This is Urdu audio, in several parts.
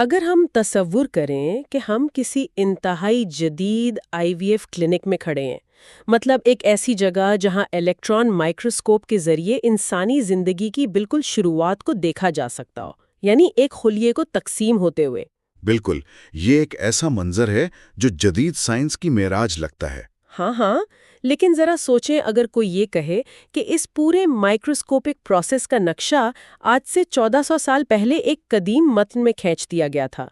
اگر ہم تصور کریں کہ ہم کسی انتہائی جدید IVF کلینک میں کھڑے ہیں، مطلب ایک ایسی جگہ جہاں الیکٹران مائکروسکوپ کے ذریعے انسانی زندگی کی بالکل شروعات کو دیکھا جا سکتا ہو، یعنی ایک خلیے کو تقسیم ہوتے ہوئے۔ بالکل، یہ ایک ایسا منظر ہے جو جدید سائنس کی معراج لگتا ہے۔ ہاں ہاں، لیکن ذرا سوچیں اگر کوئی یہ کہے کہ اس پورے مائکروسکوپک پروسیس کا نقشہ آج سے 1400 سال پہلے ایک قدیم متن میں کھینچ دیا گیا تھا۔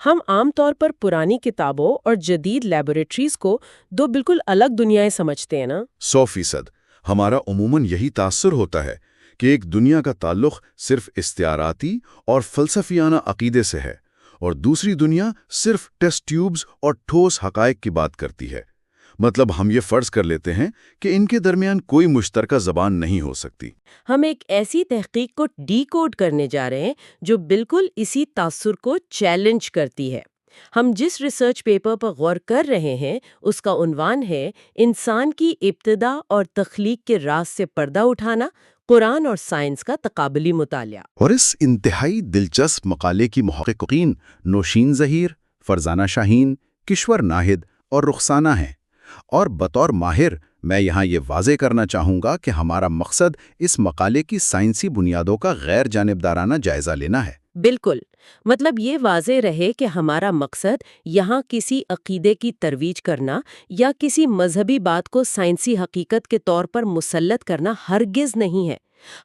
ہم عام طور پر پرانی کتابوں اور جدید لیبوریٹریز کو دو بالکل الگ دنیایں سمجھتے ہیں نا؟ 100%۔ ہمارا عموماً یہی تاثر ہوتا ہے کہ ایک دنیا کا تعلق صرف استعاراتی اور فلسفیانہ عقیدے سے ہے، اور دوسری دنیا صرف ٹیسٹ ٹیوبز اور ٹھوس حقائق کی بات کرتی ہے۔ مطلب ہم یہ فرض کر لیتے ہیں کہ ان کے درمیان کوئی مشترکہ زبان نہیں ہو سکتی۔ ہم ایک ایسی تحقیق کو ڈی کوڈ کرنے جا رہے ہیں جو بالکل اسی تاثر کو چیلنج کرتی ہے۔ ہم جس ریسرچ پیپر پر غور کر رہے ہیں اس کا عنوان ہے انسان کی ابتدا اور تخلیق کے راز سے پردہ اٹھانا، قرآن اور سائنس کا تقابلی مطالعہ۔ اور اس انتہائی دلچسپ مقالے کی محققین نوشین ظہیر، فرزانہ شاہین، کشور ناہید اور رخسانہ ہیں۔ اور بطور ماہر میں یہاں یہ واضح کرنا چاہوں گا کہ ہمارا مقصد اس مقالے کی سائنسی بنیادوں کا غیر جانبدارانہ جائزہ لینا ہے۔ بالکل، مطلب یہ واضح رہے کہ ہمارا مقصد یہاں کسی عقیدے کی ترویج کرنا یا کسی مذہبی بات کو سائنسی حقیقت کے طور پر مسلط کرنا ہرگز نہیں ہے۔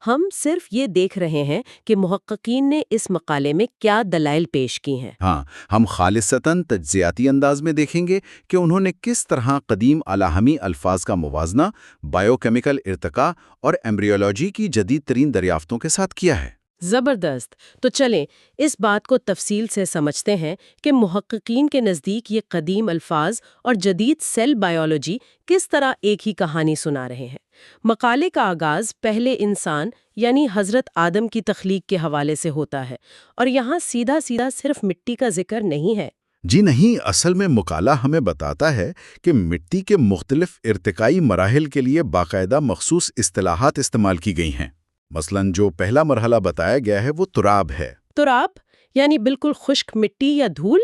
ہم صرف یہ دیکھ رہے ہیں کہ محققین نے اس مقالے میں کیا دلائل پیش کی ہیں۔ ہاں، ہم خالصتاً تجزیاتی انداز میں دیکھیں گے کہ انہوں نے کس طرح قدیم الہامی الفاظ کا موازنہ بائیو کیمیکل ارتقاء اور ایمبریولوجی کی جدید ترین دریافتوں کے ساتھ کیا ہے۔ زبردست! تو چلیں اس بات کو تفصیل سے سمجھتے ہیں کہ محققین کے نزدیک یہ قدیم الفاظ اور جدید سیل بائیولوجی کس طرح ایک ہی کہانی سنا رہے ہیں۔ مقالے کا آغاز پہلے انسان یعنی حضرت آدم کی تخلیق کے حوالے سے ہوتا ہے، اور یہاں سیدھا سیدھا صرف مٹی کا ذکر نہیں ہے۔ جی نہیں، اصل میں مقالہ ہمیں بتاتا ہے کہ مٹی کے مختلف ارتقائی مراحل کے لیے باقاعدہ مخصوص اصطلاحات استعمال کی گئی ہیں۔ مثلاً جو پہلا مرحلہ بتایا گیا ہے وہ تراب ہے۔ تراب یعنی بالکل خشک مٹی یا دھول؟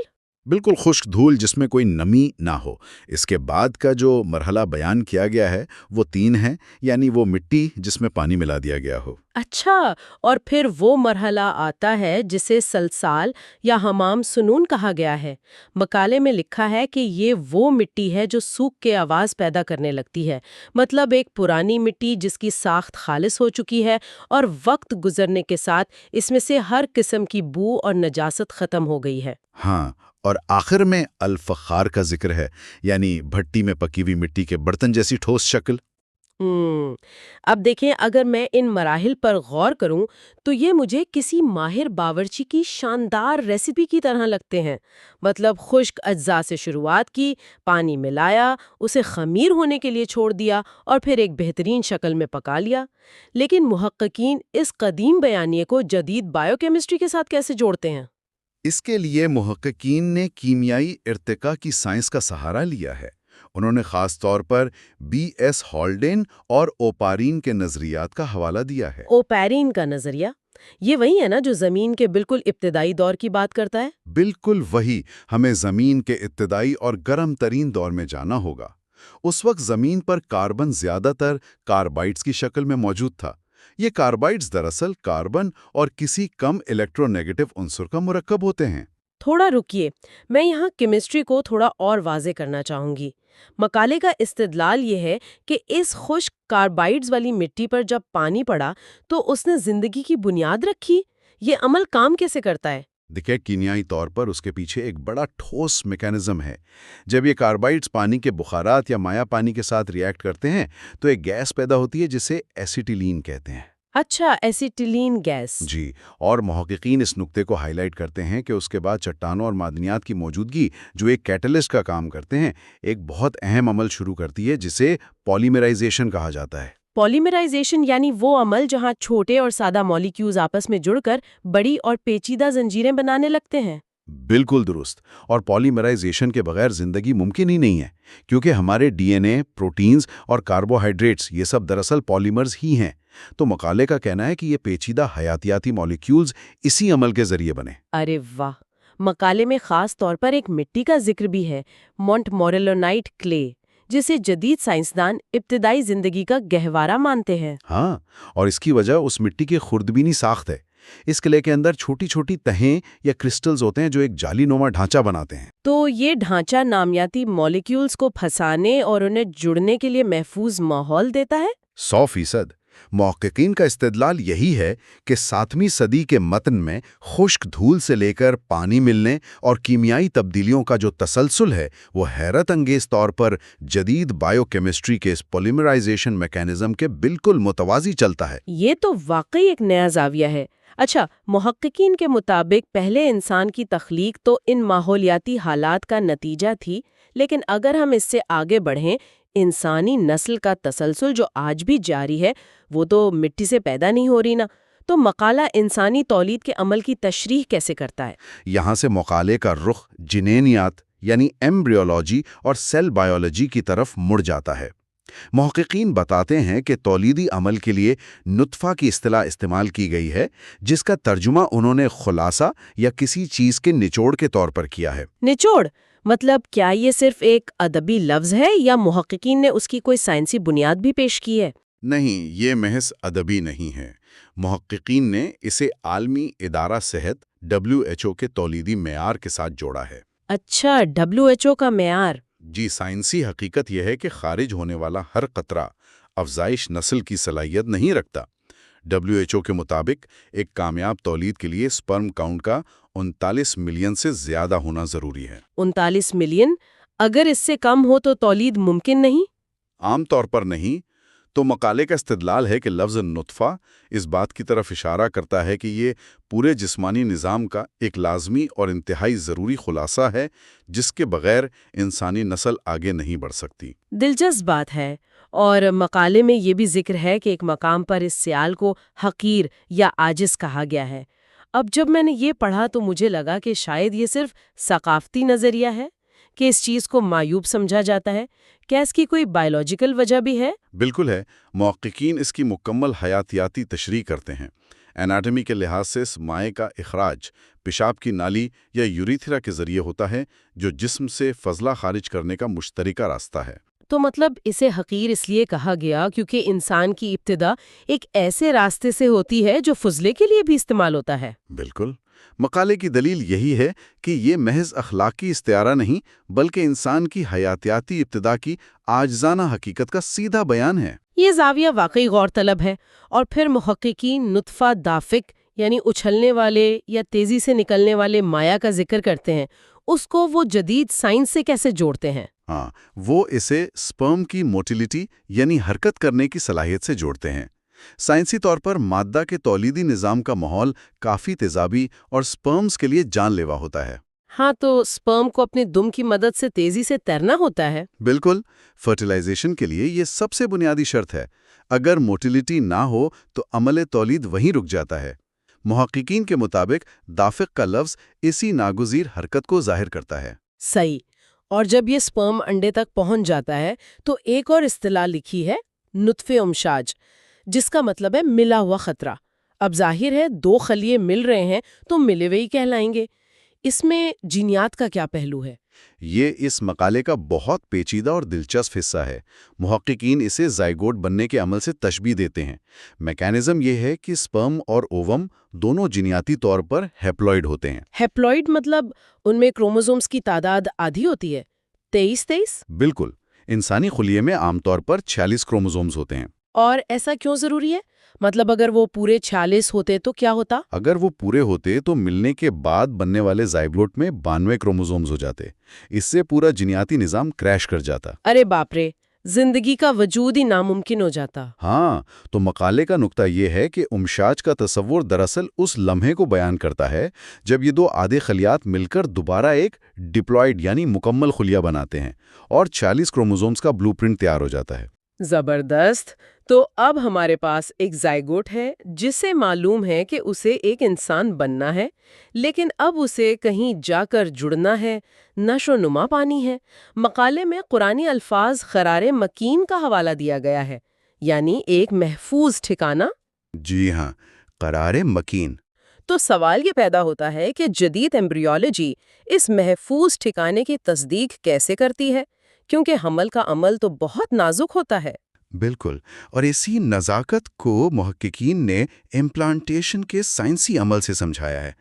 بالکل خشک دھول جس میں کوئی نمی نہ ہو۔ اس کے بعد کا جو مرحلہ بیان کیا گیا ہے وہ 3 ہے، یعنی وہ مٹی جس میں پانی ملا دیا گیا ہو۔ اچھا، اور پھر وہ مرحلہ آتا ہے جسے سلسال یا حمام سنون کہا گیا ہے۔ مقالے میں لکھا ہے کہ یہ وہ مٹی ہے جو سوکھ کے آواز پیدا کرنے لگتی ہے، مطلب ایک پرانی مٹی جس کی ساخت خالص ہو چکی ہے اور وقت گزرنے کے ساتھ اس میں سے ہر قسم کی بو اور نجاست ختم ہو گئی ہے۔ ہاں، اور آخر میں الفخار کا ذکر ہے، یعنی بھٹی میں پکی ہوئی مٹی کے برتن جیسی ٹھوس شکل۔ اب دیکھیں، اگر میں ان مراحل پر غور کروں تو یہ مجھے کسی ماہر باورچی کی شاندار ریسیپی کی طرح لگتے ہیں۔ مطلب خشک اجزاء سے شروعات کی، پانی ملایا، اسے خمیر ہونے کے لیے چھوڑ دیا اور پھر ایک بہترین شکل میں پکا لیا۔ لیکن محققین اس قدیم بیانیے کو جدید بائیو کیمسٹری کے ساتھ کیسے جوڑتے ہیں؟ اس کے لیے محققین نے کیمیائی ارتقاء کی سائنس کا سہارا لیا ہے۔ انہوں نے خاص طور پر BS ہالڈین اور اوپارین کے نظریات کا حوالہ دیا ہے۔ اوپیرین کا نظریہ یہ وہی ہے نا جو زمین کے بالکل ابتدائی دور کی بات کرتا ہے؟ بالکل وہی۔ ہمیں زمین کے ابتدائی اور گرم ترین دور میں جانا ہوگا۔ اس وقت زمین پر کاربن زیادہ تر کاربائڈز کی شکل میں موجود تھا۔ یہ کاربائڈز دراصل کاربن اور کسی کم الیکٹرو نیگیٹو عنصر کا مرکب ہوتے ہیں۔ تھوڑا رکیے، میں یہاں کیمسٹری کو تھوڑا اور واضح کرنا چاہوں گی۔ مقالے کا استدلال یہ ہے کہ اس خشک کاربائڈز والی مٹی پر جب پانی پڑا تو اس نے زندگی کی بنیاد رکھی۔ یہ عمل کام کیسے کرتا ہے؟ دیکھیں، کیمیائی طور پر اس کے پیچھے ایک بڑا ٹھوس میکانزم ہے۔ جب یہ کاربائڈز پانی کے بخارات یا مائع پانی کے ساتھ ریئیکٹ کرتے ہیں تو ایک گیس پیدا ہوتی ہے جسے ایسیٹیلین کہتے ہیں۔ اچھا، ایسیٹیلین گیس۔ جی، اور محققین اس نقطے کو ہائی لائٹ کرتے ہیں کہ اس کے بعد چٹانوں اور معدنیات کی موجودگی جو ایک کیٹلسٹ کا کام کرتے ہیں، ایک بہت اہم عمل شروع کرتی ہے جسے پالیمرائزیشن کہا جاتا ہے۔ پالیمرائزیشن یعنی وہ عمل جہاں چھوٹے اور سادہ مالیکیولز آپس میں جڑ کر بڑی اور پیچیدہ زنجیریں بنانے لگتے ہیں۔ بالکل درست۔ اور پالیمرائزیشن کے بغیر زندگی ممکن ہی نہیں ہے، کیونکہ ہمارے DNA، پروٹینز اور کاربوہائیڈریٹس یہ سب دراصل پالیمرز ہی ہیں۔ تو مقالے کا کہنا ہے کہ یہ پیچیدہ حیاتیاتی مالیکیولز اسی عمل کے ذریعے بنے۔ ارے واہ! مقالے میں خاص طور پر ایک مٹی کا ذکر بھی ہے، مونٹ موریلونائٹ کلے، جسے جدید سائنسدان ابتدائی زندگی کا گہوارہ مانتے ہیں۔ ہاں، اور اس کی وجہ اس مٹی کی خوردبینی ساخت ہے۔ اس قلعے کے اندر چھوٹی چھوٹی تہیں یا کرسٹلز ہوتے ہیں جو ایک جالی نما ڈھانچہ بناتے ہیں۔ تو یہ ڈھانچہ نامیاتی مالیکیولز کو پھنسانے اور انہیں جڑنے کے لیے محفوظ ماحول دیتا ہے؟ 100%۔ محققین کا استدلال یہی ہے کہ 7ویں صدی کے متن میں خشک دھول سے لے کر پانی ملنے اور کیمیائی تبدیلیوں کا جو تسلسل ہے وہ حیرت انگیز طور پر جدید بائیو کیمسٹری کے اس پولیمرائزیشن میکانزم کے بالکل متوازی چلتا ہے۔ یہ تو واقعی ایک نیا زاویہ ہے۔ اچھا، محققین کے مطابق پہلے انسان کی تخلیق تو ان ماحولیاتی حالات کا نتیجہ تھی، لیکن اگر ہم اس سے آگے بڑھیں، انسانی نسل کا تسلسل جو آج بھی جاری ہے وہ تو مٹی سے پیدا نہیں ہو رہی نا، تو مقالہ انسانی تولید کے عمل کی تشریح کیسے کرتا ہے؟ یہاں سے مقالے کا رخ جنینیات یعنی ایمبریولوجی اور سیل بائیولوجی کی طرف مڑ جاتا ہے۔ محققین بتاتے ہیں کہ تولیدی عمل کے لیے نطفہ کی اصطلاح استعمال کی گئی ہے، جس کا ترجمہ انہوں نے خلاصہ یا کسی چیز کے نچوڑ کے طور پر کیا ہے۔ نچوڑ مطلب کیا یہ صرف ایک ادبی لفظ ہے یا محققین نے اس کی کوئی سائنسی بنیاد بھی پیش کی ہے؟ نہیں، یہ محض ادبی نہیں ہے۔ محققین نے اسے عالمی ادارہ صحت WHO کے تولیدی معیار کے ساتھ جوڑا ہے۔ اچھا، WHO کا معیار۔ جی، سائنسی حقیقت یہ ہے کہ خارج ہونے والا ہر قطرہ افزائش نسل کی صلاحیت نہیں رکھتا۔ WHO کے مطابق ایک کامیاب تولید کے لیے سپرم کاؤنٹ کا 39 ملین سے زیادہ ہونا ضروری ہے۔ 39 ملین؟ اگر اس سے کم ہو تو تولید ممکن نہیں؟ عام طور پر نہیں۔ تو مقالے کا استدلال ہے کہ لفظ نطفہ اس بات کی طرف اشارہ کرتا ہے کہ یہ پورے جسمانی نظام کا ایک لازمی اور انتہائی ضروری خلاصہ ہے جس کے بغیر انسانی نسل آگے نہیں بڑھ سکتی۔ دلچسپ بات ہے، اور مقالے میں یہ بھی ذکر ہے کہ ایک مقام پر اس سیال کو حقیر یا عاجز کہا گیا ہے۔ اب جب میں نے یہ پڑھا تو مجھے لگا کہ شاید یہ صرف ثقافتی نظریہ ہے کہ اس چیز کو معیوب سمجھا جاتا ہے۔ کیا اس کی کوئی بائیولوجیکل وجہ بھی ہے؟ بالکل ہے۔ محققین اس کی مکمل حیاتیاتی تشریح کرتے ہیں۔ اناٹمی کے لحاظ سے اس مائع کا اخراج پیشاب کی نالی یا یوریتھرا کے ذریعے ہوتا ہے، جو جسم سے فضلہ خارج کرنے کا مشترکہ راستہ ہے۔ تو مطلب اسے حقیر اس لیے کہا گیا کیونکہ انسان کی ابتدا ایک ایسے راستے سے ہوتی ہے جو فضلے کے لیے بھی استعمال ہوتا ہے۔ بالکل۔ مقالے کی دلیل یہی ہے کہ یہ محض اخلاقی استعارہ نہیں بلکہ انسان کی حیاتیاتی ابتدا کی عاجزانہ حقیقت کا سیدھا بیان ہے۔ یہ زاویہ واقعی غور طلب ہے۔ اور پھر محققین نطفہ دافق یعنی اچھلنے والے یا تیزی سے نکلنے والے مائع کا ذکر کرتے ہیں، اس کو وہ جدید سائنس سے کیسے جوڑتے ہیں؟ ہاں، وہ اسے سپرم کی موٹیلیٹی یعنی حرکت کرنے کی صلاحیت سے جوڑتے ہیں۔ سائنسی طور پر مادہ کے تولیدی نظام کا ماحول کافی تیزابی اور سپرمز کے لیے جان لیوا ہوتا ہے۔ ہاں، تو سپرم کو اپنے دم کی مدد سے تیزی سے تیرنا ہوتا ہے۔ بالکل۔ فرٹیلائزیشن کے لیے یہ سب سے بنیادی شرط ہے۔ اگر موٹیلیٹی نہ ہو تو عمل تولید وہیں رک جاتا ہے۔ محققین کے مطابق دافق کا لفظ اسی ناگزیر حرکت کو ظاہر کرتا ہے۔ صحیح۔ اور جب یہ سپرم انڈے تک پہنچ جاتا ہے تو ایک اور اصطلاح لکھی ہے، نطفے امشاج، جس کا مطلب ہے ملا ہوا خطرہ۔ اب ظاہر ہے 2 خلیے مل رہے ہیں تو ملے ہوئے ہی کہلائیں گے۔ اس میں جینیات کا کیا پہلو ہے؟ یہ اس مقالے کا بہت پیچیدہ اور دلچسپ حصہ ہے۔ محققین اسے زائگوٹ بننے کے عمل سے تشبیہ دیتے ہیں۔ میکانزم یہ ہے کہ سپرم اور اووم دونوں جینیاتی طور پر ہیپلوئڈ ہوتے ہیں۔ ہیپلوئڈ مطلب ان میں کروموزومز کی تعداد آدھی ہوتی ہے، 23 بالکل۔ انسانی خلیے میں عام طور پر 46 کروموزومز ہوتے ہیں۔ اور ایسا کیوں ضروری ہے؟ مطلب اگر وہ پورے 46 ہوتے تو کیا ہوتا؟ اگر وہ پورے ہوتے تو ملنے کے بعد بننے والے زائگوٹ میں 92 کروموزومز ہو جاتے۔ اس سے پورا جینیاتی نظام کریش کر جاتا۔ ارے باپ رے، زندگی کا وجود ہی ناممکن ہو جاتا۔ ہاں، تو مقالے کا نقطہ یہ ہے کہ امشاج کا تصور دراصل اس لمحے کو بیان کرتا ہے جب یہ 2 آدھے خلیات مل کر دوبارہ ایک ڈپلوئڈ یعنی مکمل خلیہ بناتے ہیں اور 40 کروموزومز کا بلو پرنٹ تیار ہو جاتا ہے۔ زبردست۔ تو اب ہمارے پاس ایک زائگوٹ ہے جسے معلوم ہے کہ اسے ایک انسان بننا ہے، لیکن اب اسے کہیں جا کر جڑنا ہے، نشو و نما پانی ہے۔ مقالے میں قرآنی الفاظ قرار مکین کا حوالہ دیا گیا ہے، یعنی ایک محفوظ ٹھکانہ۔ جی ہاں، قرار مکین۔ تو سوال یہ پیدا ہوتا ہے کہ جدید ایمبریولوجی اس محفوظ ٹھکانے کی تصدیق کیسے کرتی ہے، کیونکہ حمل کا عمل تو بہت نازک ہوتا ہے۔ بالکل، اور اسی نزاکت کو محققین نے امپلانٹیشن کے سائنسی عمل سے سمجھایا ہے۔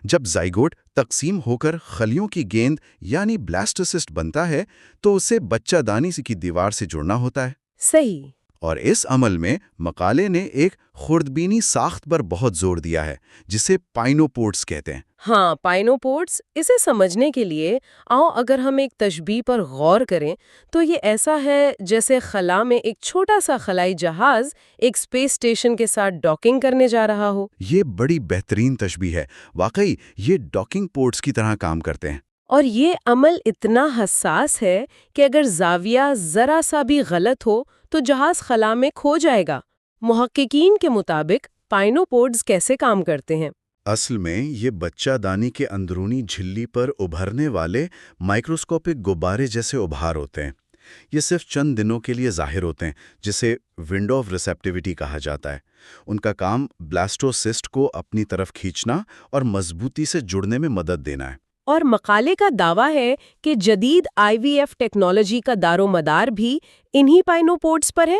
جب زائگوٹ تقسیم ہو کر خلیوں کی گیند یعنی بلاسٹوسسٹ بنتا ہے تو اسے بچہ دانی کی دیوار سے جڑنا ہوتا ہے۔ صحیح۔ اور اس عمل میں مقالے نے ایک خوردبینی ساخت پر بہت زور دیا ہے جسے پائنوپورٹس کہتے ہیں۔ ہاں، پائنوپورٹس، اسے سمجھنے کے لیے آؤ اگر ہم ایک تشبیہ پر غور کریں تو یہ ایسا ہے جیسے خلا میں ایک چھوٹا سا خلائی جہاز ایک اسپیس اسٹیشن کے ساتھ ڈاکنگ کرنے جا رہا ہو۔ یہ بڑی بہترین تشبیہ ہے، واقعی یہ ڈاکنگ پورٹس کی طرح کام کرتے ہیں۔ اور یہ عمل اتنا حساس ہے کہ اگر زاویہ ذرا سا بھی غلط ہو تو جہاز خلا میں کھو جائے گا۔ محققین کے مطابق پائنوپورٹس کیسے کام کرتے ہیں؟ اصل میں یہ بچہ دانی کے اندرونی جھلی پر ابھرنے والے مائکروسکوپک غبارے جیسے ابھار ہوتے ہیں۔ یہ صرف چند دنوں کے لیے ظاہر ہوتے ہیں، جسے ونڈو آف ریسیپٹیوٹی کہا جاتا ہے۔ ان کا کام بلاسٹوسسٹ کو اپنی طرف کھینچنا اور مضبوطی سے جڑنے میں مدد دینا ہے۔ اور مقالے کا دعویٰ ہے کہ جدید IVF ٹیکنالوجی کا دار و مدار بھی انہی پائنوپورٹس پر ہے۔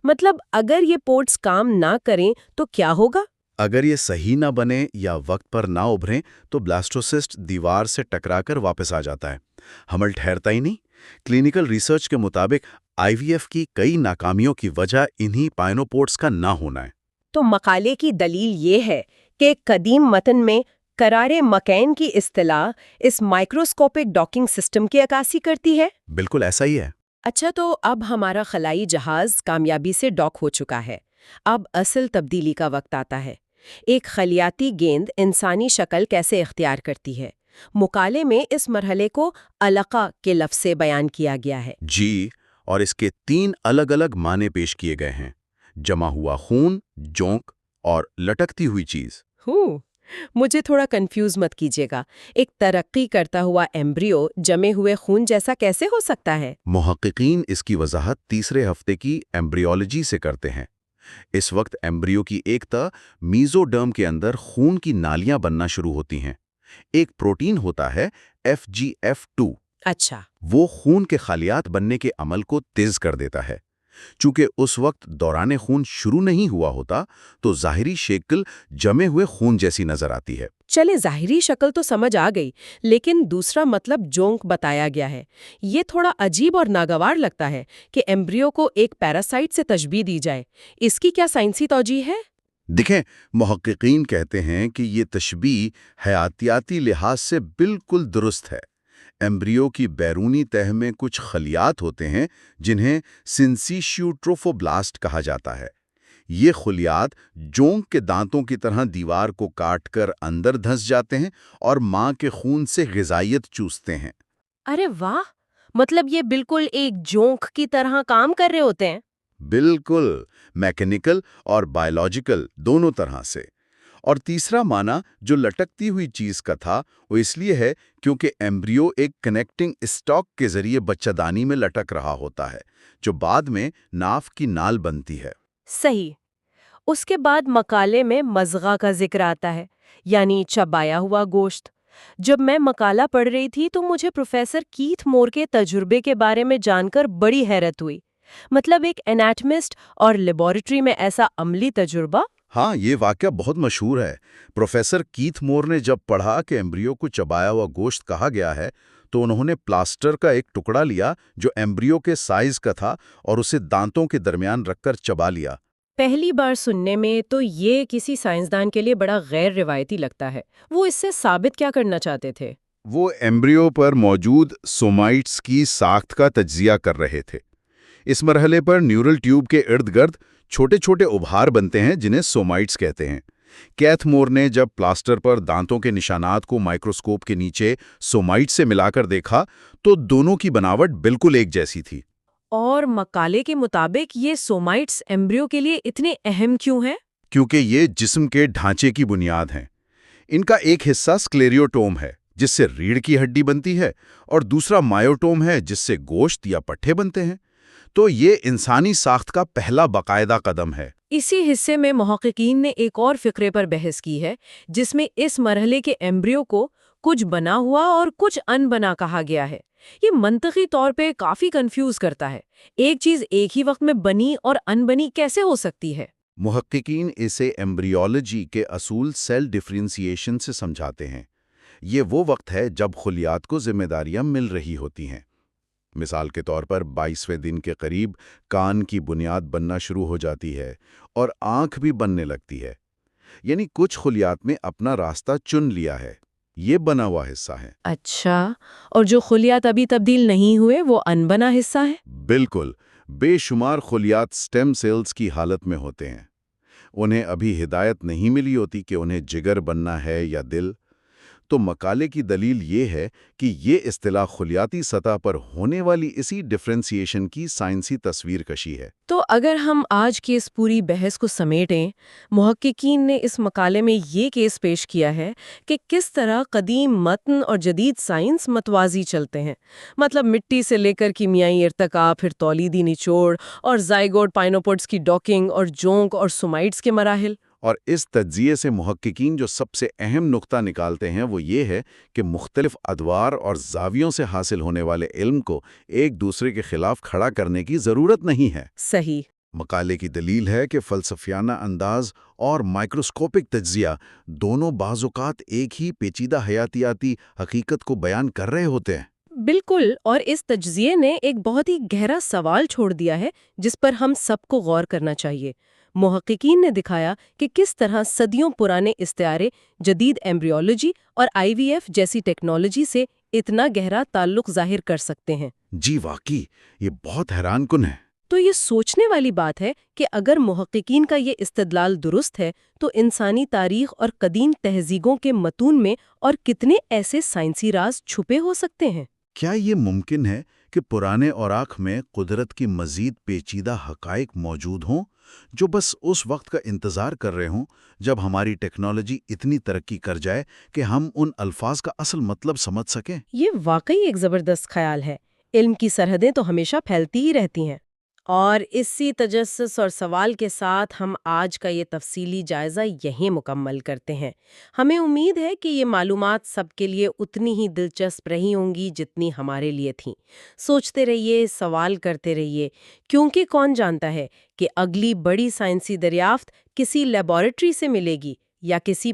مطلب اگر یہ پورٹس کام نہ کریں تو کیا ہوگا؟ اگر یہ صحیح نہ بنے یا وقت پر نہ ابھریں تو بلاسٹوسسٹ دیوار سے ٹکرا کر واپس آ جاتا ہے۔ حمل ٹھہرتا ہی نہیں۔ کلینیکل ریسرچ کے مطابق IVF کی کئی ناکامیوں کی وجہ انہی پائنوپورٹس کا نہ ہونا ہے۔ تو مقالے کی دلیل یہ ہے کہ قدیم متن میں قرارِ مکین کی اصطلاح اس مائکروسکوپک ڈاکنگ سسٹم کی عکاسی کرتی ہے۔ بالکل ایسا ہی ہے۔ اچھا، تو اب ہمارا خلائی جہاز کامیابی سے ڈاک ہو چکا ہے۔ اب اصل تبدیلی کا وقت آتا ہے۔ ایک خلیاتی گیند انسانی شکل کیسے اختیار کرتی ہے؟ مقالے میں اس مرحلے کو علقہ کے لفظ سے بیان کیا گیا ہے۔ جی، اور اس کے 3 الگ الگ معنی پیش کیے گئے ہیں: جمع ہوا خون، جونک اور لٹکتی ہوئی چیز۔ مجھے تھوڑا کنفیوز مت کیجیے گا، ایک ترقی کرتا ہوا ایمبریو جمے ہوئے خون جیسا کیسے ہو سکتا ہے؟ محققین اس کی وضاحت تیسرے ہفتے کی ایمبریولوجی سے کرتے ہیں۔ اس وقت ایمبریو کی ایک تہ میزوڈرم کے اندر خون کی نالیاں بننا شروع ہوتی ہیں۔ ایک پروٹین ہوتا ہے FGF2۔ اچھا۔ وہ خون کے خلیات بننے کے عمل کو تیز کر دیتا ہے۔ چونکہ اس وقت دوران خون شروع نہیں ہوا ہوتا تو ظاہری شکل جمے ہوئے خون جیسی نظر آتی ہے۔ چلے، ظاہری شکل تو سمجھ آ گئی، لیکن دوسرا مطلب جونک بتایا گیا ہے۔ یہ تھوڑا عجیب اور ناگوار لگتا ہے کہ ایمبریو کو ایک پیراسائٹ سے تشبیہ دی جائے۔ اس کی کیا سائنسی توجیہ ہے؟ دیکھیں، محققین کہتے ہیں کہ یہ تشبیہ حیاتیاتی لحاظ سے بالکل درست ہے۔ ایمبریو کی بیرونی تہہ میں کچھ خلیات ہوتے ہیں جنہیں سنسیشیو ٹروفوبلاسٹ کہا جاتا ہے۔ یہ خلیات جونک کے دانتوں کی طرح دیوار کو کاٹ کر اندر دھنس جاتے ہیں اور ماں کے خون سے غذائیت چوستے ہیں۔ ارے واہ! مطلب یہ بالکل ایک جونک کی طرح کام کر رہے ہوتے ہیں؟ بالکل، میکینیکل اور بائیولوجیکل دونوں طرح سے۔ اور تیسرا معنی جو لٹکتی ہوئی چیز کا تھا وہ اس لیے ہے کیونکہ ایمبریو ایک کنیکٹنگ اسٹاک کے ذریعے بچہ دانی میں لٹک رہا ہوتا ہے جو بعد میں ناف کی نال بنتی ہے۔ صحیح۔ اس کے بعد مقالے میں مضغہ کا ذکر آتا ہے، یعنی چبایا ہوا گوشت۔ جب میں مقالہ پڑھ رہی تھی تو مجھے پروفیسر کیتھ مور کے تجربے کے بارے میں جان کر بڑی حیرت ہوئی۔ مطلب ایک انیٹمسٹ اور لیبارٹری میں ایسا عملی تجربہ؟ ہاں، یہ واقعہ بہت مشہور ہے۔ پروفیسر کیتھ مور نے جب پڑھا کہ ایمبریو کو چبایا ہوا گوشت کہا گیا ہے تو انہوں نے پلاسٹر کا ایک ٹکڑا لیا جو ایمبریو کے سائز کا تھا اور اسے دانتوں کے درمیان رکھ کر چبا لیا۔ پہلی بار سننے میں تو یہ کسی سائنسدان کے لیے بڑا غیر روایتی لگتا ہے۔ وہ اس سے ثابت کیا کرنا چاہتے تھے؟ وہ ایمبریو پر موجود سومائٹس کی ساخت کا تجزیہ کر رہے تھے۔ اس مرحلے پر نیورل ٹیوب کے ارد گرد چھوٹے چھوٹے ابھار بنتے ہیں جنہیں سومائٹس کہتے ہیں۔ کیتھ مور نے جب پلاسٹر پر دانتوں کے نشانات کو مائکروسکوپ کے نیچے سومائٹ سے ملا کر دیکھا تو دونوں کی بناوٹ بالکل ایک جیسی تھی۔ اور مقالے کے مطابق یہ سومائٹس ایمبریو کے لیے اتنے اہم کیوں ہیں؟ کیونکہ یہ جسم کے ڈھانچے کی بنیاد ہیں۔ ان کا ایک حصہ سکلیریوٹوم ہے جس سے ریڑھ کی ہڈی بنتی ہے اور دوسرا مائوٹوم ہے جس سے گوشت یا پٹھے بنتے ہیں۔ تو یہ انسانی ساخت کا پہلا باقاعدہ قدم ہے۔ اسی حصے میں محققین نے ایک اور فقرے پر بحث کی ہے جس میں اس مرحلے کے ایمبریو کو کچھ بنا ہوا اور کچھ ان بنا کہا گیا ہے۔ یہ منطقی طور پہ کافی کنفیوز کرتا ہے۔ ایک چیز ایک ہی وقت میں بنی اور ان بنی کیسے ہو سکتی ہے؟ محققین اسے ایمبریولوجی کے اصول سیل ڈفرینسیشن سے سمجھاتے ہیں۔ یہ وہ وقت ہے جب خلیات کو ذمہ داریاں مل رہی ہوتی ہیں۔ مثال کے طور پر 22ویں دن کے قریب کان کی بنیاد بننا شروع ہو جاتی ہے اور آنکھ بھی بننے لگتی ہے۔ یعنی کچھ خلیات میں اپنا راستہ چن لیا ہے۔ یہ بنا ہوا حصہ ہے۔ اچھا، اور جو خلیات ابھی تبدیل نہیں ہوئے وہ ان بنا حصہ ہے؟ بالکل، بے شمار خلیات سٹیم سیلز کی حالت میں ہوتے ہیں۔ انہیں ابھی ہدایت نہیں ملی ہوتی کہ انہیں جگر بننا ہے یا دل۔ تو مقالے کی دلیل یہ ہے کہ یہ اصطلاح خلیاتی سطح پر ہونے والی اسی ڈفرینسیشن کی سائنسی تصویر کشی ہے۔ تو اگر ہم آج کی اس پوری بحث کو سمیٹیں، محققین نے اس مقالے میں یہ کیس پیش کیا ہے کہ کس طرح قدیم متن اور جدید سائنس متوازی چلتے ہیں۔ مطلب مٹی سے لے کر کیمیائی ارتقاء، پھر تولیدی نچوڑ اور زائگوٹ پائنوپوڈز کی ڈاکنگ اور جونک اور سومائٹس کے مراحل۔ اور اس تجزیے سے محققین جو سب سے اہم نقطہ نکالتے ہیں وہ یہ ہے کہ مختلف ادوار اور زاویوں سے حاصل ہونے والے علم کو ایک دوسرے کے خلاف کھڑا کرنے کی ضرورت نہیں ہے۔ صحیح۔ مقالے کی دلیل ہے کہ فلسفیانہ انداز اور مائکروسکوپک تجزیہ دونوں بعض اوقات ایک ہی پیچیدہ حیاتیاتی حقیقت کو بیان کر رہے ہوتے ہیں۔ بالکل، اور اس تجزیے نے ایک بہت ہی گہرا سوال چھوڑ دیا ہے جس پر ہم سب کو غور کرنا چاہیے۔ محققین نے دکھایا کہ کس طرح صدیوں پرانے استعارے جدید ایمبریولوجی اور IVF جیسی ٹیکنالوجی سے اتنا گہرا تعلق ظاہر کر سکتے ہیں۔ جی واقعی، یہ بہت حیران کن ہے۔ تو یہ سوچنے والی بات ہے کہ اگر محققین کا یہ استدلال درست ہے تو انسانی تاریخ اور قدیم تہذیبوں کے متون میں اور کتنے ایسے سائنسی راز چھپے ہو سکتے ہیں۔ کیا یہ ممکن ہے کہ پرانے اوراق میں قدرت کی مزید پیچیدہ حقائق موجود ہوں جو بس اس وقت کا انتظار کر رہے ہوں جب ہماری ٹیکنالوجی اتنی ترقی کر جائے کہ ہم ان الفاظ کا اصل مطلب سمجھ سکیں؟ یہ واقعی ایک زبردست خیال ہے۔ علم کی سرحدیں تو ہمیشہ پھیلتی ہی رہتی ہیں۔ اور اسی تجسس اور سوال کے ساتھ ہم آج کا یہ تفصیلی جائزہ یہیں مکمل کرتے ہیں۔ ہمیں امید ہے کہ یہ معلومات سب کے لیے اتنی ہی دلچسپ رہی ہوں گی جتنی ہمارے لیے تھیں۔ سوچتے رہیے، سوال کرتے رہیے، کیونکہ کون جانتا ہے کہ اگلی بڑی سائنسی دریافت کسی لیبارٹری سے ملے گی یا کسی